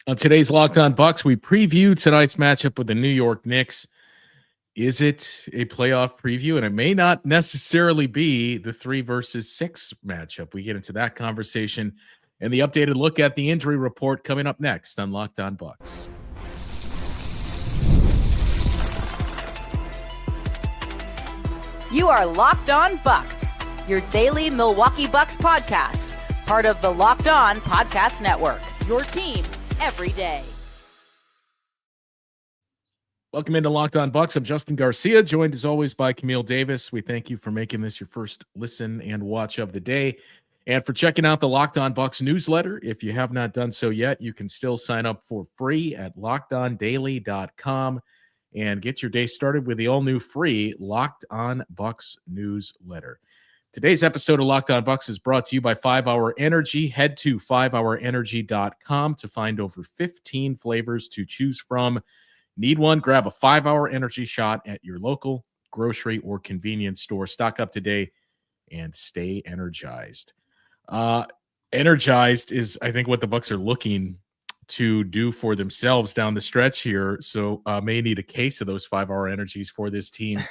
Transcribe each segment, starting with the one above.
On today's Locked On Bucks, we preview tonight's matchup with the New York Knicks. Is it a playoff preview? And it may not necessarily be the 3 versus 6 matchup. We get into that conversation and the updated look at the injury report coming up next on Locked On Bucks. You are Locked On Bucks, your daily Milwaukee Bucks podcast, part of the Locked On Podcast Network, your team every day. Welcome into Locked On Bucks. I'm Justin Garcia, joined as always by Camille Davis. We thank you for making this your first listen and watch of the day, and for checking out the Locked On Bucks newsletter. If you have not done so yet, you can still sign up for free at lockedondaily.com and get your day started with the all-new free Locked On Bucks newsletter. Today's episode of Locked On Bucks is brought to you by 5-Hour Energy. Head to 5hourenergy.com to find over 15 flavors to choose from. Need one? Grab a 5-Hour Energy shot at your local grocery or convenience store. Stock up today and stay energized. Energized is, I think, what the Bucks are looking to do for themselves down the stretch here. So may need a case of those 5-Hour Energies for this team.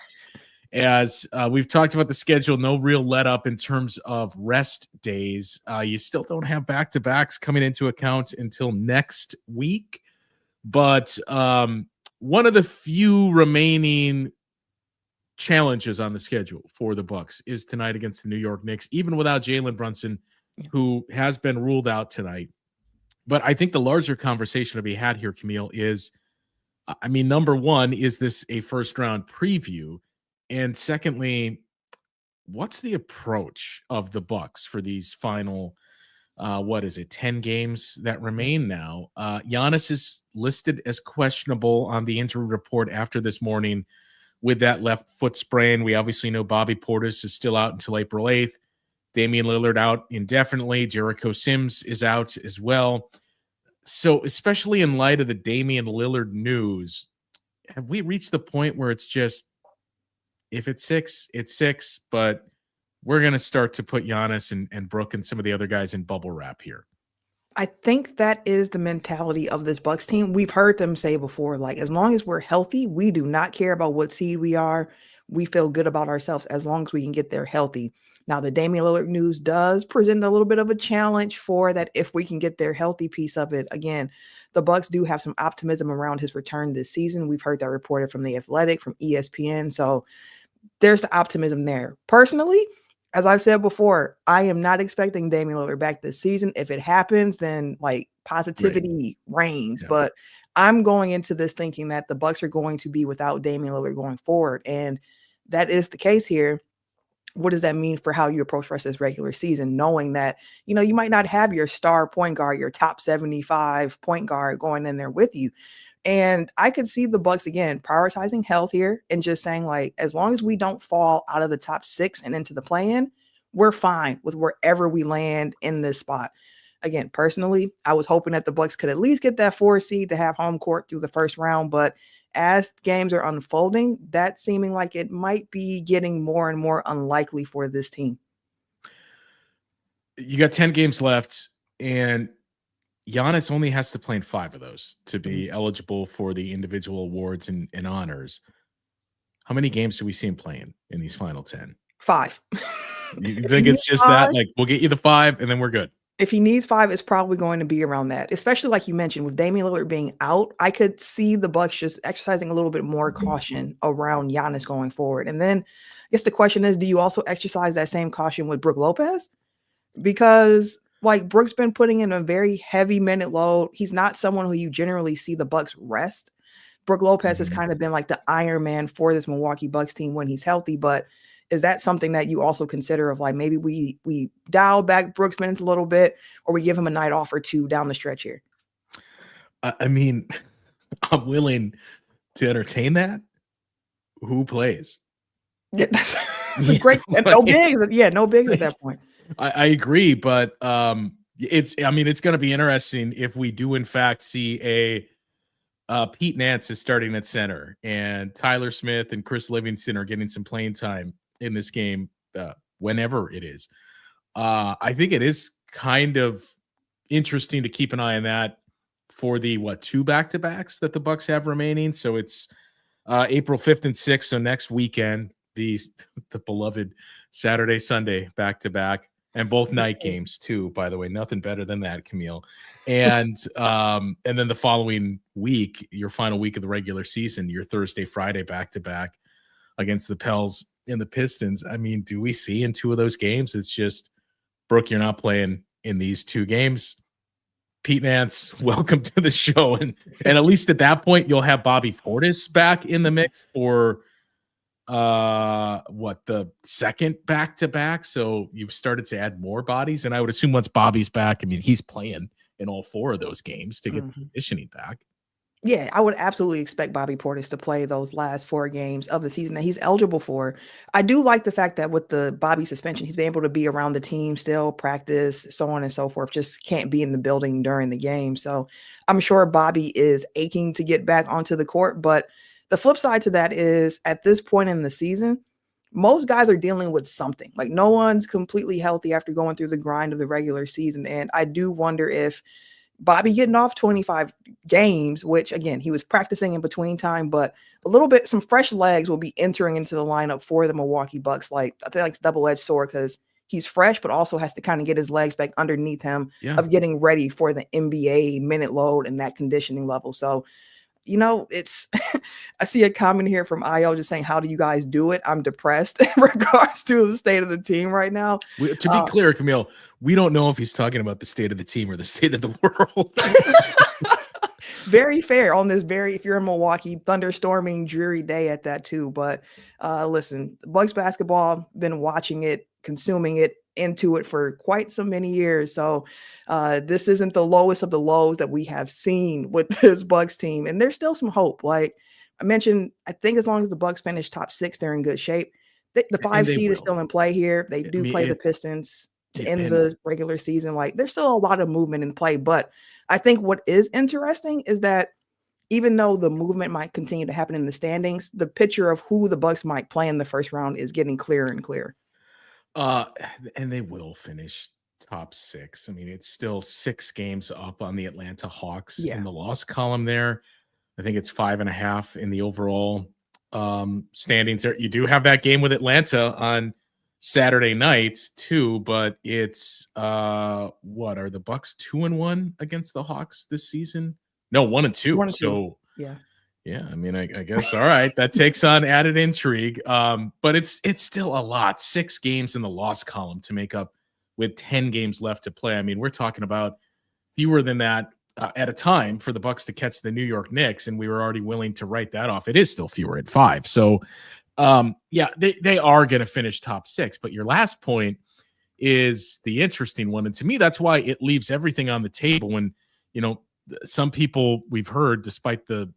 As we've talked about the schedule, no real let up in terms of rest days. You still don't have back-to-backs coming into account until next week. But one of the few remaining challenges on the schedule for the Bucks is tonight against the New York Knicks, even without Jalen Brunson, who has been ruled out tonight. But I think the larger conversation to be had here, Camille, is, I mean, number one, is this a first-round preview? And secondly, what's the approach of the Bucks for these final, 10 games that remain now? Giannis is listed as questionable on the injury report after this morning with that left foot sprain. We obviously know Bobby Portis is still out until April 8th. Damian Lillard out indefinitely. Jericho Sims is out as well. So especially in light of the Damian Lillard news, have we reached the point where it's just, if it's 6, it's 6, but we're going to start to put Giannis and Brook and some of the other guys in bubble wrap here? I think that is the mentality of this Bucks team. We've heard them say before, like, as long as we're healthy, we do not care about what seed we are. We feel good about ourselves as long as we can get there healthy. Now, the Damian Lillard news does present a little bit of a challenge for that if we can get their healthy piece of it. Again, the Bucks do have some optimism around his return this season. We've heard that reported from The Athletic, from ESPN. So there's the optimism there. Personally, as I've said before, I am not expecting Damian Lillard back this season. If it happens, then like positivity reigns. Yeah. But I'm going into this thinking that the Bucks are going to be without Damian Lillard going forward. And that is the case here. What does that mean for how you approach the rest of this regular season, knowing that, you know, you might not have your star point guard, your top 75 point guard going in there with you. And I could see the Bucks, again, prioritizing health here and just saying, like, as long as we don't fall out of the top 6 and into the play-in, we're fine with wherever we land in this spot. Again, personally, I was hoping that the Bucks could at least get that 4 seed to have home court through the first round. But as games are unfolding, that's seeming like it might be getting more and more unlikely for this team. You got 10 games left, and Giannis only has to play in 5 of those to be eligible for the individual awards and honors. How many games do we see him playing in these final 10? 5. You think it's just that? Like, we'll get you the 5 and then we're good. If he needs 5, it's probably going to be around that, especially like you mentioned with Damian Lillard being out. I could see the Bucks just exercising a little bit more caution around Giannis going forward. And then I guess the question is, do you also exercise that same caution with Brook Lopez? Because like Brook's been putting in a very heavy minute load. He's not someone who you generally see the Bucks rest. Brook Lopez has kind of been like the Iron Man for this Milwaukee Bucks team when he's healthy. But is that something that you also consider of like maybe we dial back Brook's minutes a little bit, or we give him a night off or 2 down the stretch here? I mean, I'm willing to entertain that. Who plays? Yeah, that's a great. No bigs. Yeah, no bigs at that point. I agree, but it's going to be interesting if we do in fact see Pete Nance is starting at center and Tyler Smith and Chris Livingston are getting some playing time in this game, whenever it is. I think it is kind of interesting to keep an eye on that. for the 2 back-to-backs that the Bucks have remaining. So it's April 5th and 6th. So next weekend, the beloved Saturday, Sunday back-to-back, and both night games too, by the way. Nothing better than that, Camille. And then the following week, your final week of the regular season, your Thursday, Friday back-to-back against the Pels and the Pistons. I mean, do we see in 2 of those games? It's just, Brooke, you're not playing in these 2 games. Pete Nance, welcome to the show. And at least at that point, you'll have Bobby Portis back in the mix for the second back-to-back. So you've started to add more bodies. And I would assume once Bobby's back, I mean, he's playing in all 4 of those games to get the conditioning back. Yeah, I would absolutely expect Bobby Portis to play those last 4 games of the season that he's eligible for. I do like the fact that with the Bobby suspension, he's been able to be around the team still, practice, so on and so forth, just can't be in the building during the game. So I'm sure Bobby is aching to get back onto the court. But the flip side to that is, at this point in the season, most guys are dealing with something. Like, no one's completely healthy after going through the grind of the regular season. And I do wonder if Bobby getting off 25 games, which again, he was practicing in between time, but a little bit, some fresh legs will be entering into the lineup for the Milwaukee Bucks. Like, I think it's double-edged sword because he's fresh, but also has to kind of get his legs back underneath him of getting ready for the NBA minute load and that conditioning level. So, it's, I see a comment here from IO just saying, how do you guys do it? I'm depressed in regards to the state of the team right now. To be clear, Camille, we don't know if he's talking about the state of the team or the state of the world. Very fair on this if you're in Milwaukee, thunderstorming, dreary day at that too. But listen, Bucks basketball, been watching it, consuming it, into it for quite so many years. So this isn't the lowest of the lows that we have seen with this Bucks team. And there's still some hope. Like I mentioned, I think as long as the Bucks finish top 6, they're in good shape. The 5 seed is still in play here. They do play the Pistons to end the regular season. Like, there's still a lot of movement in play. But I think what is interesting is that even though the movement might continue to happen in the standings, the picture of who the Bucks might play in the first round is getting clearer and clearer. And they will finish top 6. I mean, it's still 6 games up on the Atlanta Hawks in the loss column there. I think it's 5.5 in the overall standings there. You do have that game with Atlanta on Saturday night too, but it's what are the Bucks 2-1 against the Hawks this season? No, 1-2. 1-2. So yeah, I mean, I guess all right, that takes on added intrigue. But it's still a lot. 6 games in the loss column to make up with 10 games left to play. I mean, we're talking about fewer than that at a time for the Bucks to catch the New York Knicks, and we were already willing to write that off. It is still fewer at 5. So they are going to finish top 6. But your last point is the interesting one. And to me, that's why it leaves everything on the table. When, some people we've heard, despite the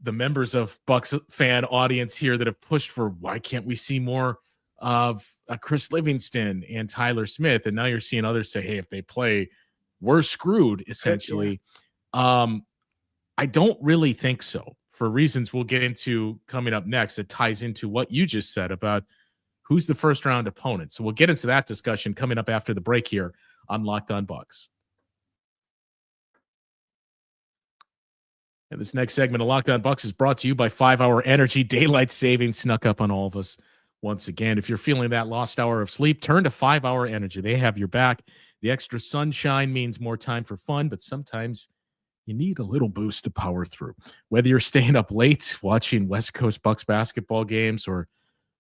members of Bucks fan audience here that have pushed for, why can't we see more of Chris Livingston and Tyler Smith? And now you're seeing others say, hey, if they play, we're screwed, essentially. I don't really think so, for reasons we'll get into coming up next. It ties into what you just said about who's the first round opponent. So we'll get into that discussion coming up after the break here on Locked On Bucks. And this next segment of Locked On Bucks is brought to you by 5 Hour Energy. Daylight savings snuck up on all of us once again. If you're feeling that lost hour of sleep, turn to 5 Hour Energy. They have your back. The extra sunshine means more time for fun, but sometimes you need a little boost to power through. Whether you're staying up late watching West Coast Bucks basketball games, or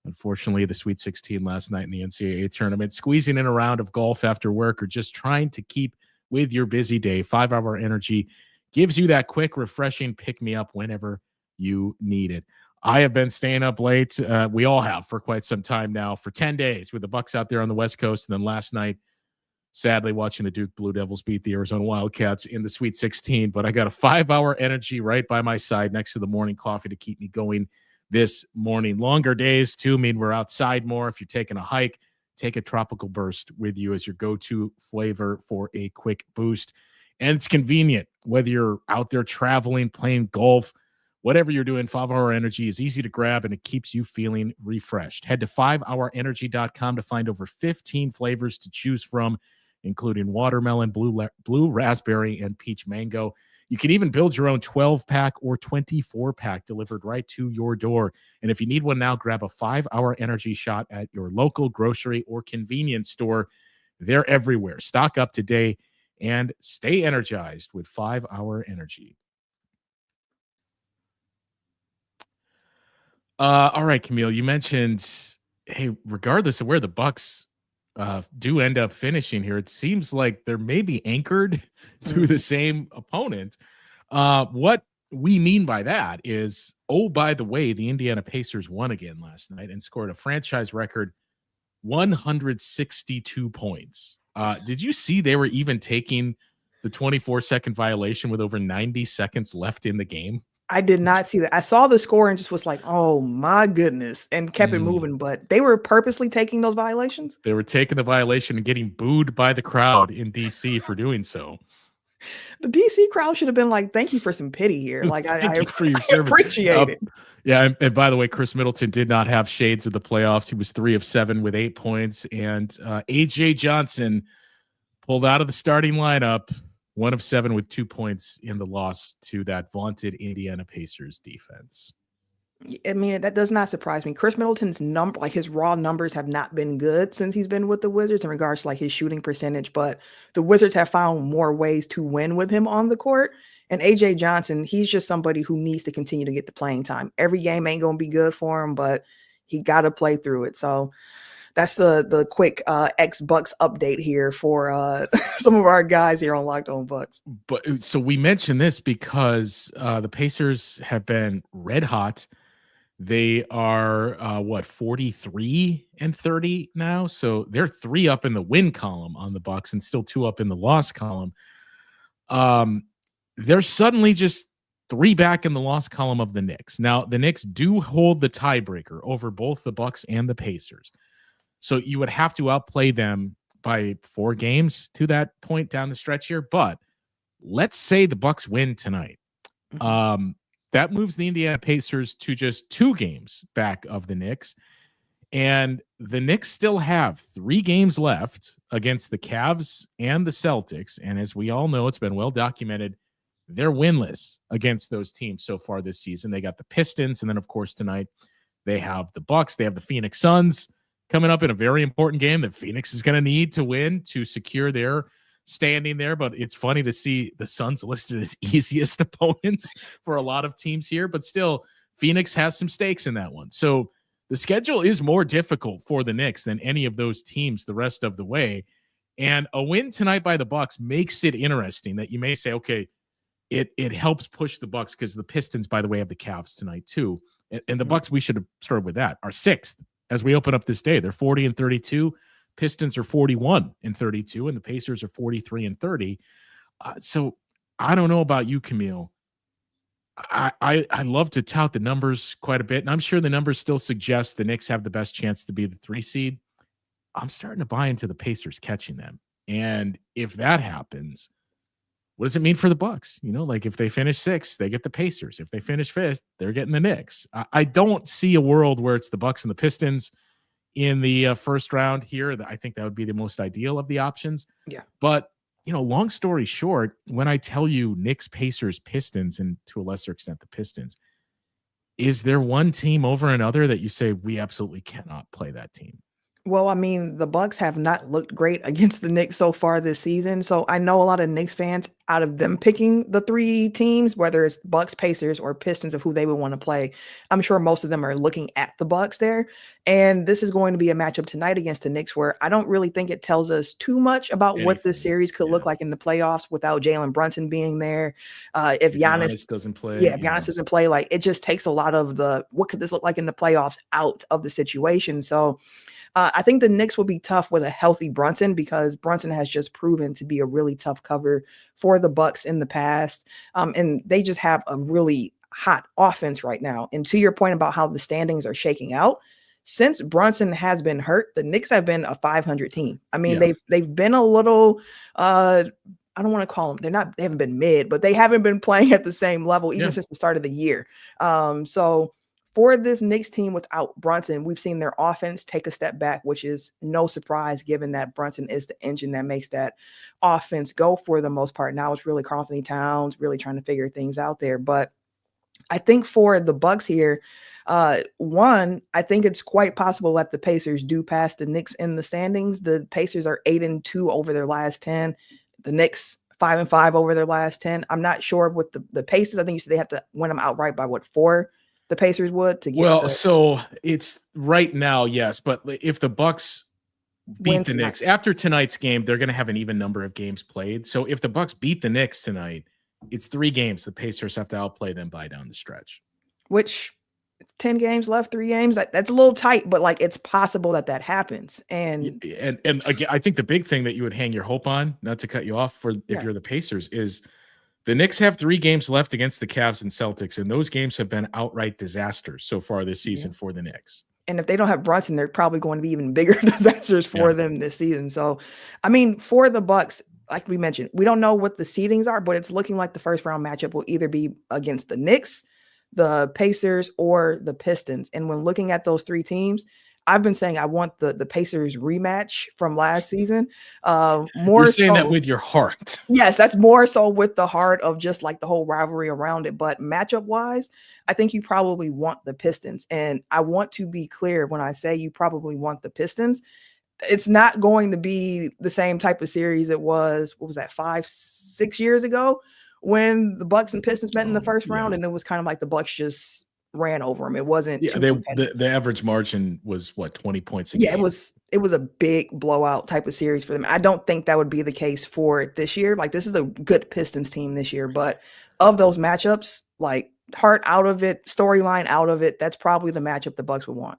unfortunately the Sweet 16 last night in the NCAA tournament, squeezing in a round of golf after work, or just trying to keep with your busy day, 5 Hour Energy gives you that quick, refreshing pick-me-up whenever you need it. I have been staying up late. We all have for quite some time now, for 10 days with the Bucks out there on the West Coast. And then last night, sadly, watching the Duke Blue Devils beat the Arizona Wildcats in the Sweet 16. But I got a 5 Hour Energy right by my side next to the morning coffee to keep me going this morning. Longer days, too, mean we're outside more. If you're taking a hike, take a Tropical Burst with you as your go-to flavor for a quick boost. And it's convenient, whether you're out there traveling, playing golf, whatever you're doing. 5 Hour Energy is easy to grab, and it keeps you feeling refreshed. Head to 5hourenergy.com to find over 15 flavors to choose from, including watermelon, blue raspberry, and peach mango. You can even build your own 12-pack or 24-pack delivered right to your door. And if you need one now, grab a 5-hour energy shot at your local grocery or convenience store. They're everywhere. Stock up today and stay energized with 5-hour energy. All right, Camille, you mentioned, hey, regardless of where the Bucks do end up finishing here, it seems like they're maybe anchored to the same opponent. What we mean by that is, oh, by the way, the Indiana Pacers won again last night and scored a franchise record 162 points. Did you see they were even taking the 24-second violation with over 90 seconds left in the game? I did not see that. I saw the score and just was like, oh my goodness, and kept it moving. But they were purposely taking those violations. They were taking the violation and getting booed by the crowd in DC for doing so. The DC crowd should have been like, thank you for some pity here. Like, I for your service. Appreciate it. Yeah. And by the way, Chris Middleton did not have shades of the playoffs. He was 3 of 7 with 8 points. And AJ Johnson pulled out of the starting lineup, 1 of 7 with 2 points in the loss to that vaunted Indiana Pacers defense. I mean, that does not surprise me. Chris Middleton's his raw numbers have not been good since he's been with the Wizards in regards to like his shooting percentage, but the Wizards have found more ways to win with him on the court. And AJ Johnson, he's just somebody who needs to continue to get the playing time. Every game ain't going to be good for him, but he got to play through it. So that's the quick ex-Bucks update here for some of our guys here on Locked On Bucks. But so we mentioned this because the Pacers have been red hot. They are 43-30 now. So they're 3 up in the win column on the Bucks and still 2 up in the loss column. They're suddenly just 3 back in the loss column of the Knicks. Now the Knicks do hold the tiebreaker over both the Bucks and the Pacers. So you would have to outplay them by 4 games to that point down the stretch here. But let's say the Bucks win tonight. That moves the Indiana Pacers to just 2 games back of the Knicks. And the Knicks still have 3 games left against the Cavs and the Celtics. And as we all know, it's been well documented, they're winless against those teams so far this season. They got the Pistons. And then, of course, tonight they have the Bucks. They have the Phoenix Suns coming up in a very important game that Phoenix is going to need to win to secure their standing there. But it's funny to see the Suns listed as easiest opponents for a lot of teams here. But still, Phoenix has some stakes in that one. So the schedule is more difficult for the Knicks than any of those teams the rest of the way. And a win tonight by the Bucks makes it interesting that you may say, okay, it helps push the Bucks because the Pistons, by the way, have the Cavs tonight too. And the Bucks, we should have started with that, are 6th as we open up this day. They're 40-32. Pistons are 41-32, and the Pacers are 43-30. So I don't know about you, Camille. I love to tout the numbers quite a bit, and I'm sure the numbers still suggest the Knicks have the best chance to be the 3 seed. I'm starting to buy into the Pacers catching them. And if that happens, what does it mean for the Bucks? You know, like if they finish 6th, they get the Pacers. If they finish 5th, they're getting the Knicks. I don't see a world where it's the Bucks and the Pistons in the first round here. I think that would be the most ideal of the options. Yeah. But, you know, long story short, when I tell you Knicks, Pacers, Pistons, and to a lesser extent the Pistons, is there one team over another that you say we absolutely cannot play that team? Well, I mean, the Bucks have not looked great against the Knicks so far this season. So I know a lot of Knicks fans, out of them picking the 3 teams, whether it's Bucks, Pacers, or Pistons of who they would want to play, I'm sure most of them are looking at the Bucks there. And this is going to be a matchup tonight against the Knicks where I don't really think it tells us too much about what this series could look like in the playoffs without Jalen Brunson being there. If Giannis doesn't play. Yeah, if Giannis doesn't play, like it just takes a lot of the what could this look like in the playoffs out of the situation. So I think the Knicks will be tough with a healthy Brunson because Brunson has just proven to be a really tough cover for the Bucks in the past. And they just have a really hot offense right now. And to your point about how the standings are shaking out, since Brunson has been hurt, the Knicks have been a 500 team. I mean, they've been a little I don't want to call them, they haven't been mid, but they haven't been playing at the same level even since the start of the year. So for this Knicks team without Brunson, we've seen their offense take a step back, which is no surprise given that Brunson is the engine that makes that offense go for the most part. Now it's really Karl-Anthony Towns really trying to figure things out there. But I think for the Bucks here, one, I think it's quite possible that the Pacers do pass the Knicks in the standings. The Pacers are 8-2 over their last 10. The Knicks 5-5 over their last 10. I'm not sure with the Pacers. I think you said they have to win them outright by 4 the Pacers would to get so it's right now, yes, but if the Bucks beat the Knicks after tonight's game, they're going to have an even number of games played. So if the Bucks beat the Knicks tonight, it's 3 games. The Pacers have to outplay them by down the stretch. Which 10 games left, 3 games. That's a little tight, but like it's possible that happens. And again, I think the big thing that you would hang your hope on, not to cut you off, if you're the Pacers, is the Knicks have 3 games left against the Cavs and Celtics, and those games have been outright disasters so far this season for the Knicks. And if they don't have Brunson, they're probably going to be even bigger disasters for them this season. So, I mean, for the Bucks, like we mentioned, we don't know what the seedings are, but it's looking like the first round matchup will either be against the Knicks, the Pacers, or the Pistons. And when looking at those 3 teams, I've been saying I want the Pacers rematch from last season. You're saying that with your heart. Yes, that's more so with the heart of just like the whole rivalry around it. But matchup wise, I think you probably want the Pistons. And I want to be clear when I say you probably want the Pistons. It's not going to be the same type of series it was, 5-6 years ago when the Bucks and Pistons met in the first round, and it was kind of like the Bucks just ran over them. It wasn't the average margin was 20 points a game. It was a big blowout type of series for them. I don't think that would be the case for this year. Like, this is a good Pistons team this year, but of those matchups, like heart out of it, storyline out of it, that's probably the matchup the Bucks would want.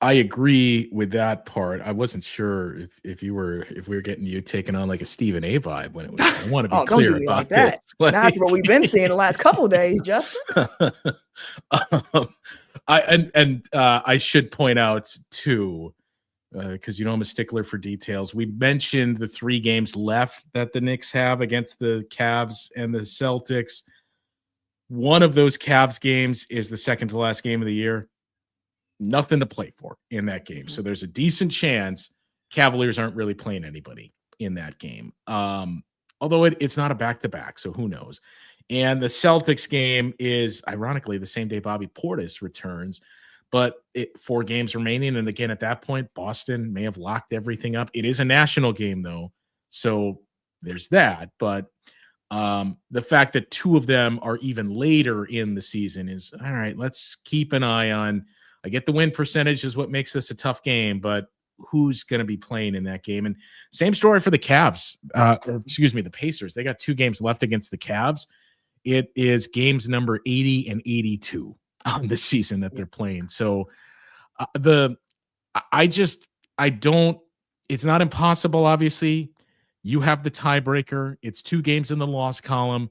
I agree with that part. I wasn't sure if we were getting you taken on like a Stephen A vibe when it was. I want to be clear about like that. This. Not after what we've been seeing the last couple of days, Justin. I should point out too, because I'm a stickler for details. We mentioned the 3 games left that the Knicks have against the Cavs and the Celtics. One of those Cavs games is the second to last game of the year. Nothing to play for in that game. So there's a decent chance Cavaliers aren't really playing anybody in that game. Although it's not a back-to-back, so who knows. And the Celtics game is, ironically, the same day Bobby Portis returns, but 4 games remaining. And again, at that point, Boston may have locked everything up. It is a national game, though, so there's that. But the fact that 2 of them are even later in the season is, all right, let's keep an eye on. I get the win percentage is what makes this a tough game, but who's going to be playing in that game? And same story for the Cavs, the Pacers. They got 2 games left against the Cavs. It is games number 80 and 82 on the season that they're playing. So it's not impossible. Obviously you have the tiebreaker. It's 2 games in the loss column.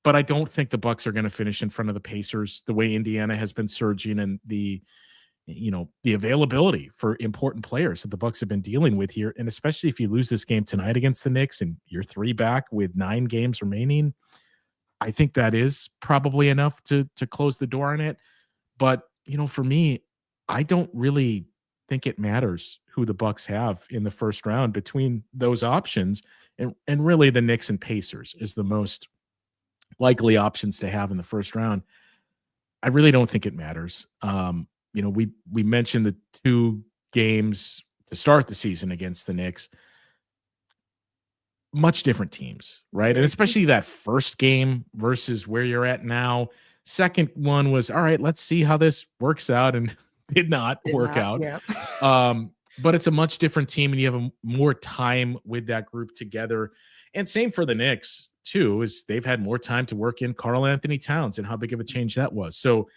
But I don't think the Bucks are going to finish in front of the Pacers the way Indiana has been surging, and the availability for important players that the Bucks have been dealing with here. And especially if you lose this game tonight against the Knicks and you're 3 back with 9 games remaining, I think that is probably enough to close the door on it. But, for me, I don't really think it matters who the Bucks have in the first round between those options. And really the Knicks and Pacers is the most likely options to have in the first round. I really don't think it matters. We mentioned the 2 games to start the season against the Knicks. Much different teams, right? And especially that first game versus where you're at now. Second one was, all right, let's see how this works out, and did not work out. Yeah. But it's a much different team, and you have more time with that group together. And same for the Knicks too, is they've had more time to work in Karl-Anthony Towns and how big of a change that was. So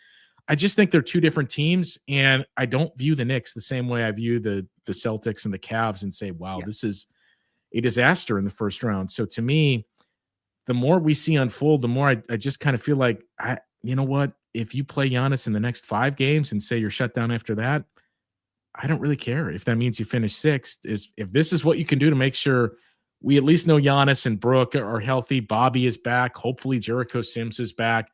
I just think they're 2 different teams, and I don't view the Knicks the same way I view the Celtics and the Cavs and say, wow, this is a disaster in the first round. So to me, the more we see unfold, the more I just kind of feel like, you know what, if you play Giannis in the next 5 games and say you're shut down after that, I don't really care if that means you finish 6th. If this is what you can do to make sure we at least know Giannis and Brooke are healthy, Bobby is back, hopefully Jericho Sims is back.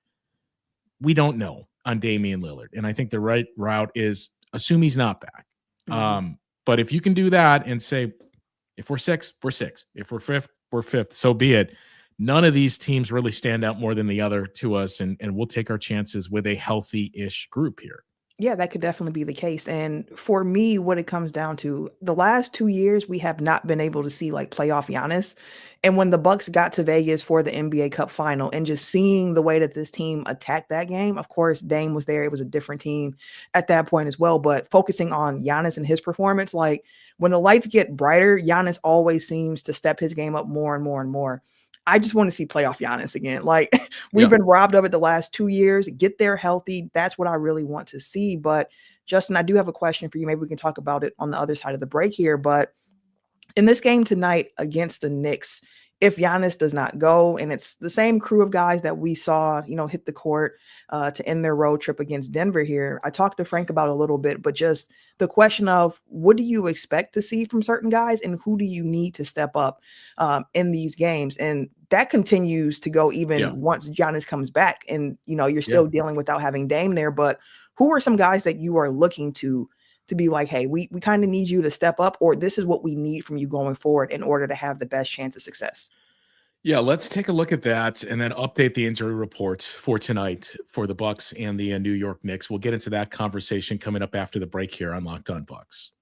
We don't know. on Damian Lillard. And I think the right route is assume he's not back. But if you can do that and say, if we're sixth, we're sixth. If we're fifth, we're fifth. So be it. None of these teams really stand out more than the other to us, and we'll take our chances with a healthy-ish group here. Yeah, that could definitely be the case. And for me, what it comes down to, the last 2 years, we have not been able to see like playoff Giannis. And when the Bucks got to Vegas for the NBA Cup final and just seeing the way that this team attacked that game, of course, Dame was there. It was a different team at that point as well. But focusing on Giannis and his performance, like when the lights get brighter, Giannis always seems to step his game up more and more and more. I just want to see playoff Giannis again. Like we've been robbed of it the last 2 years. Get there healthy. That's what I really want to see. But Justin, I do have a question for you. Maybe we can talk about it on the other side of the break here. But in this game tonight against the Knicks, if Giannis does not go, and it's the same crew of guys that we saw, hit the court to end their road trip against Denver here, I talked to Frank about a little bit, but just the question of what do you expect to see from certain guys and who do you need to step up in these games? And that continues to go even once Giannis comes back and, you're still dealing without having Dame there. But who are some guys that you are looking to be like, hey, we kind of need you to step up, or this is what we need from you going forward in order to have the best chance of success? Yeah, let's take a look at that and then update the injury report for tonight for the Bucks and the New York Knicks. We'll get into that conversation coming up after the break here on Locked On Bucks.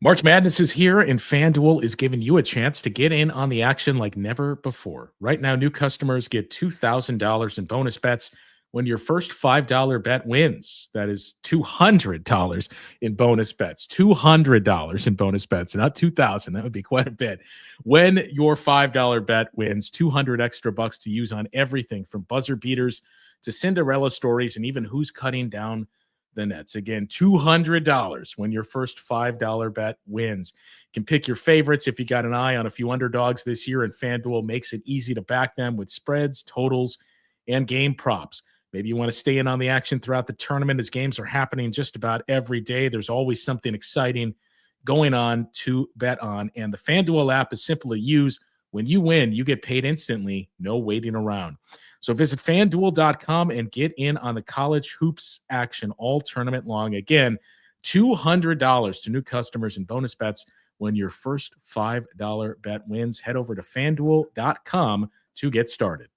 March Madness is here, and FanDuel is giving you a chance to get in on the action like never before. Right now, new customers get $2,000 in bonus bets when your first $5 bet wins. That is $200 in bonus bets. $200 in bonus bets, not $2,000. That would be quite a bit. When your $5 bet wins, $200 extra bucks to use on everything from buzzer beaters to Cinderella stories and even who's cutting down the nets. Again, $200 when your first $5 bet wins. You can pick your favorites if you got an eye on a few underdogs this year, and FanDuel makes it easy to back them with spreads, totals, and game props. Maybe you want to stay in on the action throughout the tournament as games are happening just about every day. There's always something exciting going on to bet on, and the FanDuel app is simple to use. When you win, you get paid instantly, no waiting around. So visit FanDuel.com and get in on the college hoops action all tournament long. Again, $200 to new customers in bonus bets when your first $5 bet wins. Head over to FanDuel.com to get started.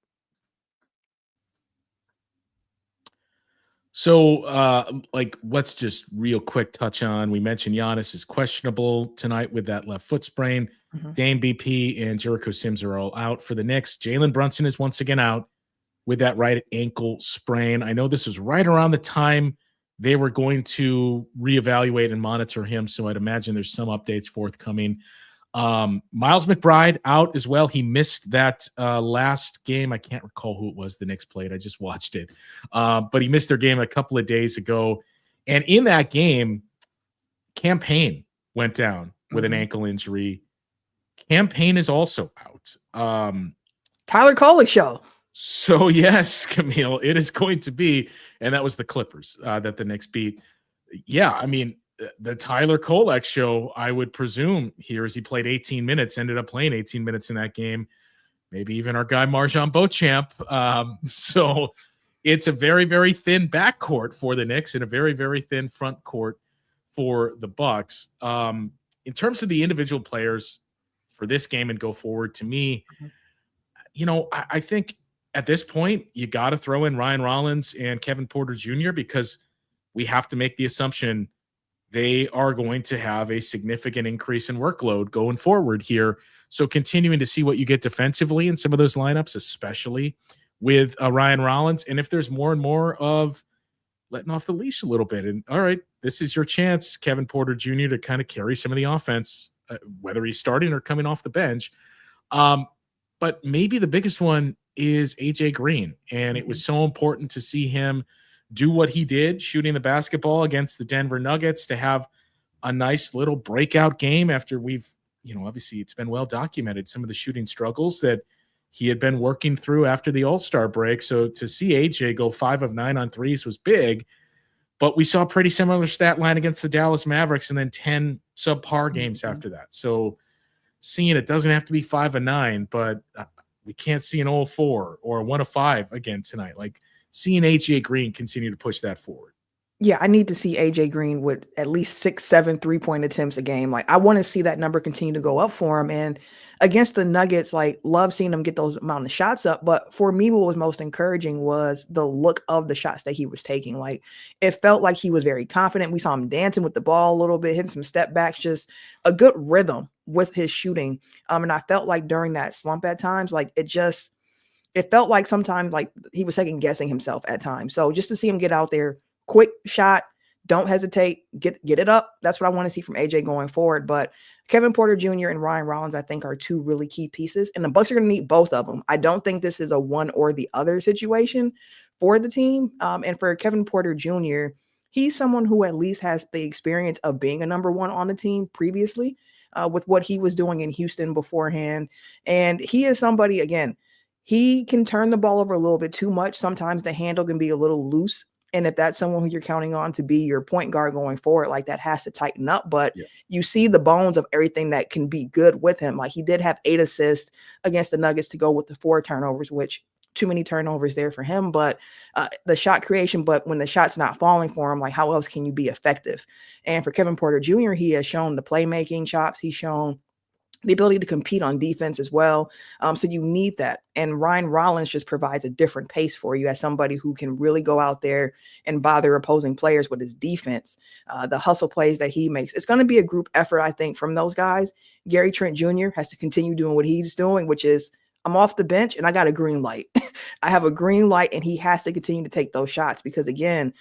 So, let's just real quick touch on, we mentioned Giannis is questionable tonight with that left foot sprain. Dame BP and Jericho Sims are all out for the Knicks. Jalen Brunson is once again out with that right ankle sprain. I know this was right around the time they were going to reevaluate and monitor him, so I'd imagine there's some updates forthcoming. Miles McBride out as well. He missed that last game. I can't recall who it was the Knicks played. I just watched it. But he missed their game a couple of days ago. And in that game, Cam Payne went down with an ankle injury. Cam Payne is also out. Tyler Coley show. So, yes, Camille, it is going to be, and that was the Clippers that the Knicks beat. Yeah, I mean, the Tyler Kolek show, I would presume here, as he played 18 minutes, ended up playing 18 minutes in that game. Maybe even our guy Marjon Beauchamp. So it's a very, very thin backcourt for the Knicks and a very, very thin front court for the Bucks. In terms of the individual players for this game and go forward, to me, I think at this point, you got to throw in Ryan Rollins and Kevin Porter Jr. because we have to make the assumption they are going to have a significant increase in workload going forward here. So continuing to see what you get defensively in some of those lineups, especially with Ryan Rollins. And if there's more and more of letting off the leash a little bit, and all right, this is your chance, Kevin Porter Jr., to kind of carry some of the offense, whether he's starting or coming off the bench. But maybe the biggest one is AJ Green. And it was so important to see him do what he did, shooting the basketball against the Denver Nuggets, to have a nice little breakout game after we've, obviously it's been well documented, some of the shooting struggles that he had been working through after the All-Star break. So to see AJ go 5 of 9 on threes was big, but we saw a pretty similar stat line against the Dallas Mavericks and then 10 subpar games after that. So seeing it doesn't have to be 5 of 9, but we can't see an 0-4 or a 1-5 again tonight. Like seeing AJ Green continue to push that forward. Yeah, I need to see AJ Green with at least 6, 7 3-point attempts a game. Like I want to see that number continue to go up for him. And against the Nuggets, like love seeing him get those amount of shots up. But for me, what was most encouraging was the look of the shots that he was taking. Like it felt like he was very confident. We saw him dancing with the ball a little bit, hitting some step backs, just a good rhythm with his shooting. And I felt like during that slump at times, like it felt like sometimes like he was second guessing himself at times. So just to see him get out there, quick shot, don't hesitate, get it up. That's what I want to see from AJ going forward. But Kevin Porter Jr. and Ryan Rollins, I think, are two really key pieces. And the Bucks are going to need both of them. I don't think this is a one or the other situation for the team. And for Kevin Porter Jr., he's someone who at least has the experience of being a number one on the team previously with what he was doing in Houston beforehand. And he is somebody, again, he can turn the ball over a little bit too much. Sometimes the handle can be a little loose. And if that's someone who you're counting on to be your point guard going forward, like that has to tighten up. But you see the bones of everything that can be good with him. Like he did have 8 assists against the Nuggets to go with the 4 turnovers, which too many turnovers there for him. But the shot creation, but when the shot's not falling for him, like how else can you be effective? And for Kevin Porter Jr., he has shown the playmaking chops. He's shown the ability to compete on defense as well. So you need that. And Ryan Rollins just provides a different pace for you as somebody who can really go out there and bother opposing players with his defense. The hustle plays that he makes. It's going to be a group effort, I think, from those guys. Gary Trent Jr. has to continue doing what he's doing, which is I'm off the bench and I got a green light. I have a green light and he has to continue to take those shots because, again,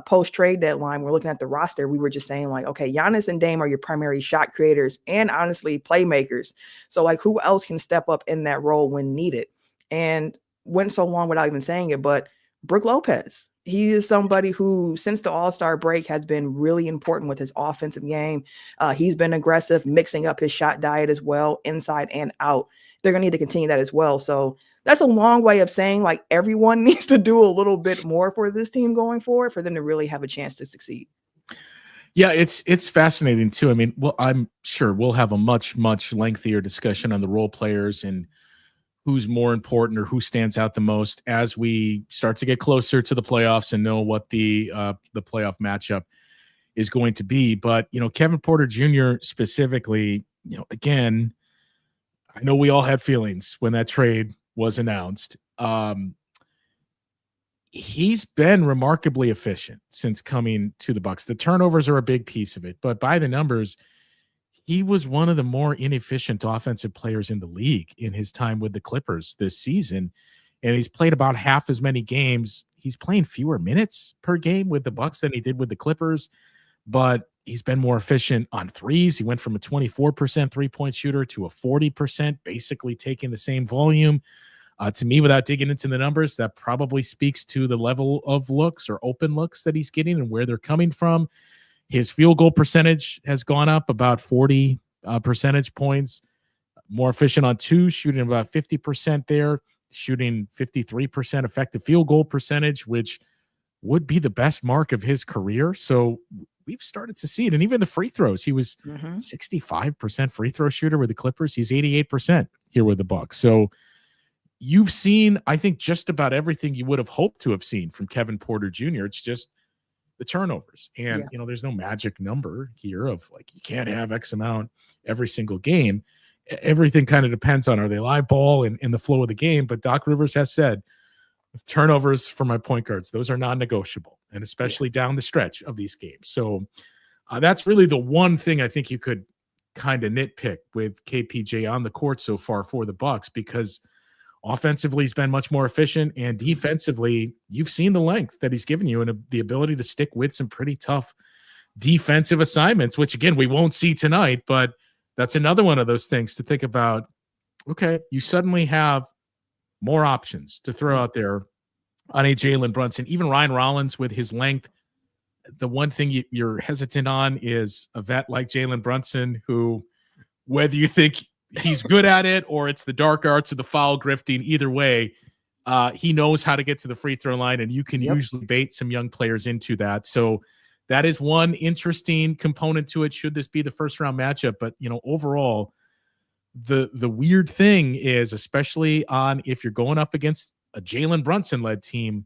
post-trade deadline, we're looking at the roster. We were just saying like, okay, Giannis and Dame are your primary shot creators and honestly playmakers. So like who else can step up in that role when needed? And went so long without even saying it, but Brook Lopez, he is somebody who since the All-Star break has been really important with his offensive game. He's been aggressive, mixing up his shot diet as well, inside and out. They're going to need to continue that as well. So that's a long way of saying like everyone needs to do a little bit more for this team going forward for them to really have a chance to succeed. Yeah, it's fascinating too. I mean, well, I'm sure we'll have a much lengthier discussion on the role players and who's more important or who stands out the most as we start to get closer to the playoffs and know what the playoff matchup is going to be. But, you know, Kevin Porter Jr. specifically, you know, again, I know we all had feelings when that trade was announced. He's been remarkably efficient since coming to the Bucks. The turnovers are a big piece of it, but by the numbers, he was one of the more inefficient offensive players in the league in his time with the Clippers this season. And he's played about half as many games. He's playing fewer minutes per game with the Bucks than he did with the Clippers, but he's been more efficient on threes. He went from a 24% three-point shooter to a 40%, basically taking the same volume. To me, without digging into the numbers, that probably speaks to the level of looks or open looks that he's getting and where they're coming from. His field goal percentage has gone up about 40 percentage points. More efficient on 2, shooting about 50% there, shooting 53% effective field goal percentage, which would be the best mark of his career. So we've started to see it. And even the free throws, he was 65% free throw shooter with the Clippers. He's 88% here with the Bucks. So you've seen, I think, just about everything you would have hoped to have seen from Kevin Porter Jr. It's just the turnovers. And, you know, there's no magic number here of like, you can't have X amount every single game. Everything kind of depends on, are they live ball and in the flow of the game? But Doc Rivers has said, turnovers for my point guards, those are non-negotiable, and especially down the stretch of these games. So that's really the one thing I think you could kind of nitpick with KPJ on the court so far for the Bucks, because offensively he's been much more efficient, and defensively you've seen the length that he's given you and the ability to stick with some pretty tough defensive assignments, which again, we won't see tonight, but that's another one of those things to think about. Okay, you suddenly have more options to throw out there on a Jalen Brunson. Even Ryan Rollins with his length, the one thing you're hesitant on is a vet like Jalen Brunson, who, whether you think he's good at it or it's the dark arts of the foul grifting, either way, he knows how to get to the free throw line, and you can usually bait some young players into that. So that is one interesting component to it. Should this be the first round matchup? But, you know, overall, the weird thing is, especially on if you're going up against a Jalen Brunson led team,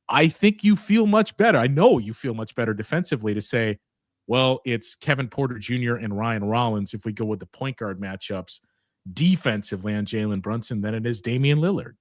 I think you feel much better. I know you feel much better defensively to say, well, it's Kevin Porter Jr. and Ryan Rollins if we go with the point guard matchups defensively on Jalen Brunson than it is Damian Lillard.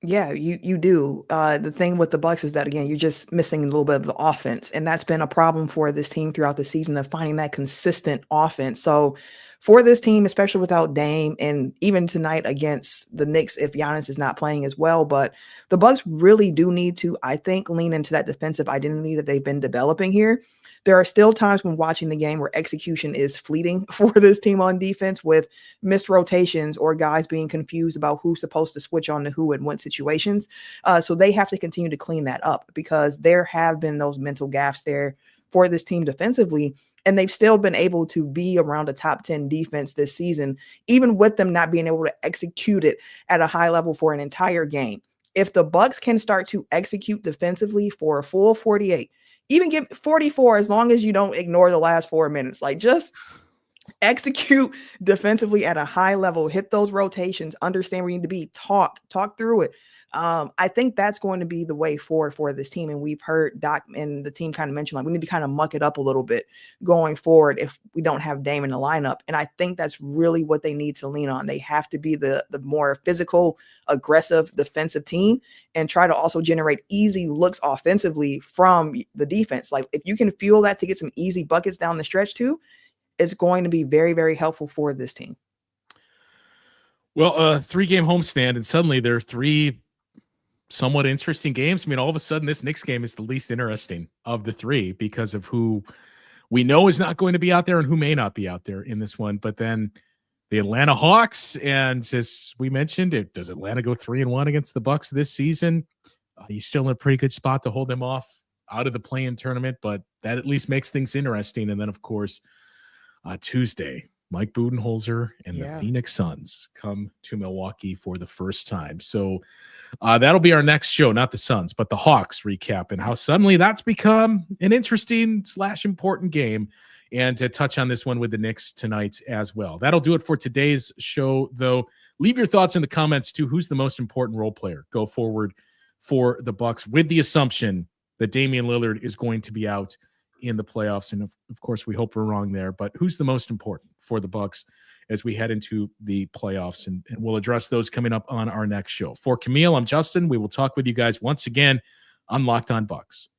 Yeah, you do. The thing with the Bucks is that, again, you're just missing a little bit of the offense, and that's been a problem for this team throughout the season of finding that consistent offense. So for this team, especially without Dame, and even tonight against the Knicks, if Giannis is not playing as well, but the Bucks really do need to, I think, lean into that defensive identity that they've been developing here. There are still times when watching the game where execution is fleeting for this team on defense with missed rotations or guys being confused about who's supposed to switch on to who in what situations. So they have to continue to clean that up because there have been those mental gaps there for this team defensively. And they've still been able to be around a top 10 defense this season, even with them not being able to execute it at a high level for an entire game. If the Bucks can start to execute defensively for a full 48, even give 44, as long as you don't ignore the last 4 minutes, like just execute defensively at a high level, hit those rotations, understand where you need to be, talk through it. I think that's going to be the way forward for this team. And we've heard Doc and the team kind of mention, like, we need to kind of muck it up a little bit going forward if we don't have Dame in the lineup. And I think that's really what they need to lean on. They have to be the more physical, aggressive defensive team and try to also generate easy looks offensively from the defense. Like, if you can fuel that to get some easy buckets down the stretch too, it's going to be very, very helpful for this team. Well, 3-game homestand, and suddenly there are 3 somewhat interesting games. I mean, all of a sudden, this Knicks game is the least interesting of the 3 because of who we know is not going to be out there and who may not be out there in this one. But then the Atlanta Hawks, and as we mentioned, does Atlanta go 3-1 against the Bucks this season? He's still in a pretty good spot to hold them off out of the play-in tournament, but that at least makes things interesting. And then, of course, Tuesday, Mike Budenholzer and the Phoenix Suns come to Milwaukee for the first time. So that'll be our next show, not the Suns, but the Hawks recap and how suddenly that's become an interesting / important game, and to touch on this one with the Knicks tonight as well. That'll do it for today's show, though. Leave your thoughts in the comments too. Who's the most important role player go forward for the Bucks, with the assumption that Damian Lillard is going to be out in the playoffs? And of course, we hope we're wrong there, but who's the most important for the Bucks as we head into the playoffs? And we'll address those coming up on our next show. For Camille, I'm Justin. We will talk with you guys once again on Locked On Bucks.